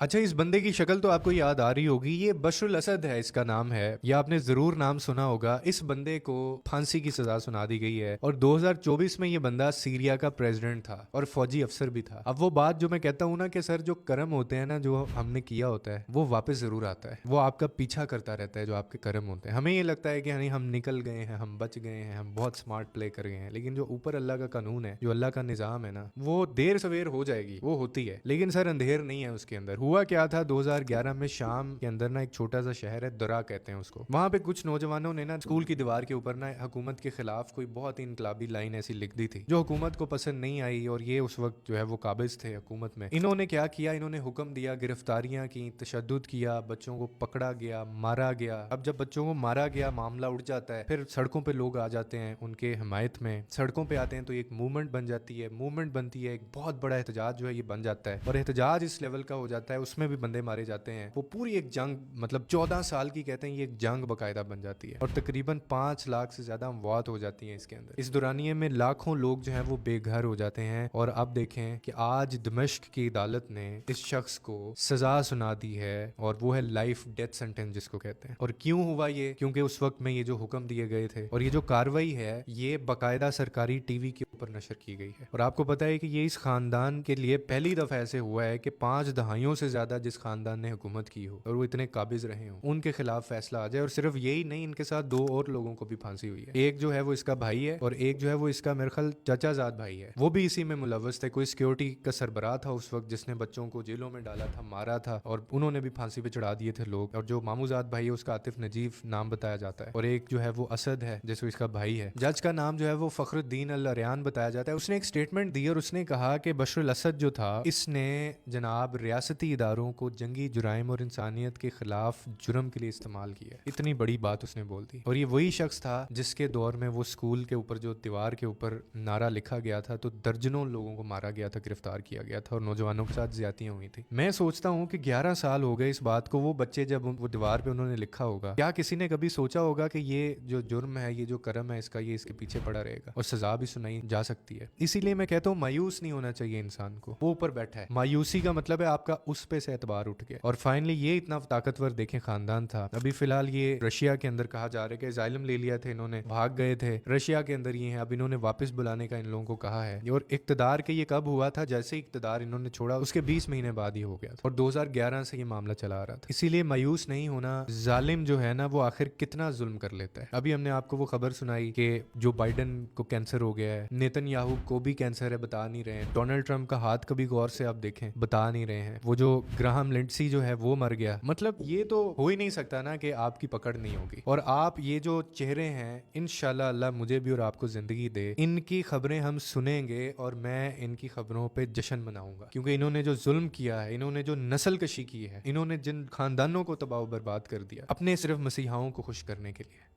अच्छा, इस बंदे की शक्ल तो आपको याद आ रही होगी। ये बशरुल असद है, इसका नाम है, या आपने जरूर नाम सुना होगा। इस बंदे को फांसी की सजा सुना दी गई है और 2024 में ये बंदा सीरिया का प्रेसिडेंट था और फौजी अफसर भी था। अब वो बात जो मैं कहता हूँ ना कि सर, जो कर्म होते हैं ना, जो हमने किया होता है वो वापस जरूर आता है। वो आपका पीछा करता रहता है, जो आपके कर्म होते हैं। हमें ये लगता है कि नहीं, हम निकल गए हैं, हम बच गए हैं, हम बहुत स्मार्ट प्ले कर गए हैं, लेकिन जो ऊपर अल्लाह का कानून है, जो अल्लाह का निज़ाम है ना, वो देर सवेर हो जाएगी, वो होती है। लेकिन सर, अंधेर नहीं है उसके अंदर। हुआ क्या था, 2011 में शाम के अंदर ना एक छोटा सा शहर है, दरा कहते हैं उसको। वहां पे कुछ नौजवानों ने ना स्कूल की दीवार के ऊपर ना हुकूमत के खिलाफ कोई बहुत ही इनकलाबी लाइन ऐसी लिख दी थी, जो हुकूमत को पसंद नहीं आई। और ये उस वक्त जो है वो काबिज थे हुकूमत में। इन्होंने क्या किया, इन्होंने हुक्म दिया, गिरफ्तारियां की, तशद्दुद किया, बच्चों को पकड़ा गया, मारा गया। अब जब बच्चों को मारा गया, मामला उठ जाता है, फिर सड़कों पे लोग आ जाते हैं उनके हिमायत में। सड़कों पे आते हैं तो एक मूवमेंट बन जाती है, मूवमेंट बनती है, एक बहुत बड़ा एहतजाज जो है ये बन जाता है। और एहतजाज इस लेवल का हो जाता है, उसमें भी बंदे मारे जाते हैं। वो पूरी एक जंग, मतलब 14 साल की कहते हैं, ये एक जंग बाकायदा बन जाती है और तकरीबन 5 लाख से ज्यादा अमवात हो जाती हैं इसके अंदर। इस दौरानिये में लाखों लोग जो हैं वो बेघर हो जाते हैं। और अब देखें कि आज दमिश्क की अदालत ने इस शख्स को सजा सुना दी है, और वो है लाइफ डेथ सेंटेंस जिसको कहते हैं। और क्यों हुआ ये? क्योंकि उस वक्त में ये जो हुक्म दिए गए थे, और ये जो कार्रवाई है, ये बाकायदा सरकारी टीवी के ऊपर नशर की गई है। और आपको पता है कि ये इस खानदान के लिए पहली दफा ऐसे हुआ है कि 5 दहाइयों से ज्यादा जिस खानदान ने हुकूमत की हो और वो इतने काबिज रहे हो, उनके खिलाफ फैसला आ जाए। और सिर्फ यही नहीं, इनके साथ 2 और लोगों को भी फांसी हुई है। एक जो है वो इसका भाई है, और एक जो है वो इसका मेरे ख्याल चाचाजाद भाई है, वो भी इसी में मुलव्वस थे। कोई सिक्योरिटी का सरबराह था उस वक्त, जिसने बच्चों को जेलों में डाला था, मारा था, और उन्होंने भी फांसी पे चढ़ा दिए थे लोग। और जो मामूजाद भाई है उसका आतिफ नजीफ नाम बताया जाता है, और एक जो है वो असद है जिसको इसका भाई है। जज का नाम जो है वो फखरुद्दीन अल अरयान बताया जाता है। उसने एक स्टेटमेंट दी और उसने कहा कि बशरुल असद जो था, इसने जनाब रियासती इदारों को जंगी जुराइम और इंसानियत के खिलाफ जुर्म के लिए इस्तेमाल किया। इतनी बड़ी बात उसने बोल दी। और ये वही शख्स था जिसके दौर में वो स्कूल के ऊपर जो दीवार के ऊपर नारा लिखा गया था, तो दर्जनों लोगों को मारा गया था, गिरफ्तार किया गया था, और नौजवानों के साथ ज्यादतियां हुई थी। मैं सोचता हूँ कि 11 साल हो गए इस बात को। वो बच्चे जब वो दीवार पे उन्होंने लिखा होगा, क्या किसी ने कभी सोचा होगा कि ये जो जुर्म है, ये जो कर्म है इसका, ये इसके पीछे पड़ा रहेगा और सजा भी सुनाई जा सकती है। इसीलिए मैं कहता हूँ मायूस नहीं होना चाहिए इंसान को। वो ऊपर बैठा है, मायूसी का मतलब है आपका उस पे से एतबार उठ गया। और फाइनली ये इतना ताकतवर देखें खानदान था। अभी फिलहाल ये रशिया के अंदर कहा जा रहा है कि असाइलम ले लिया था इन्होंने, भाग गए थे, रशिया के अंदर ये हैं। अब इन्होंने वापस बुलाने का इन लोगों को कहा है। और इक्तदार के ये कब हुआ था, जैसे इक्तदार इन्होंने छोड़ा उसके 20 महीने बाद ही हो गया था, और 2011 से ये मामला चला आ रहा था। इसीलिए मायूस नहीं होना। जालिम जो है ना, वो आखिर कितना जुल्म कर लेता है। अभी हमने आपको वो खबर सुनाई कि जो बाइडन को कैंसर हो गया है, नेतन्याहू को भी कैंसर है, बता नहीं रहे हैं। डोनाल्ड ट्रंप का हाथ कभी गौर से आप देखें, बता नहीं रहे हैं। वो जो ग्राहम लिंडसी जो है वो मर गया। मतलब ये तो हो ही नहीं सकता ना कि आपकी पकड़ नहीं होगी। और आप ये जो चेहरे हैं, इंशाल्लाह अल्लाह मुझे भी और आपको जिंदगी दे, इनकी खबरें हम सुनेंगे और मैं इनकी खबरों पे जश्न मनाऊंगा। क्योंकि इन्होंने जो जुल्म किया है, इन्होंने जो नस्ल कशी की है, इन्होंने जिन खानदानों को तबाह बर्बाद कर दिया, अपने सिर्फ मसीहाओं को खुश करने के लिए।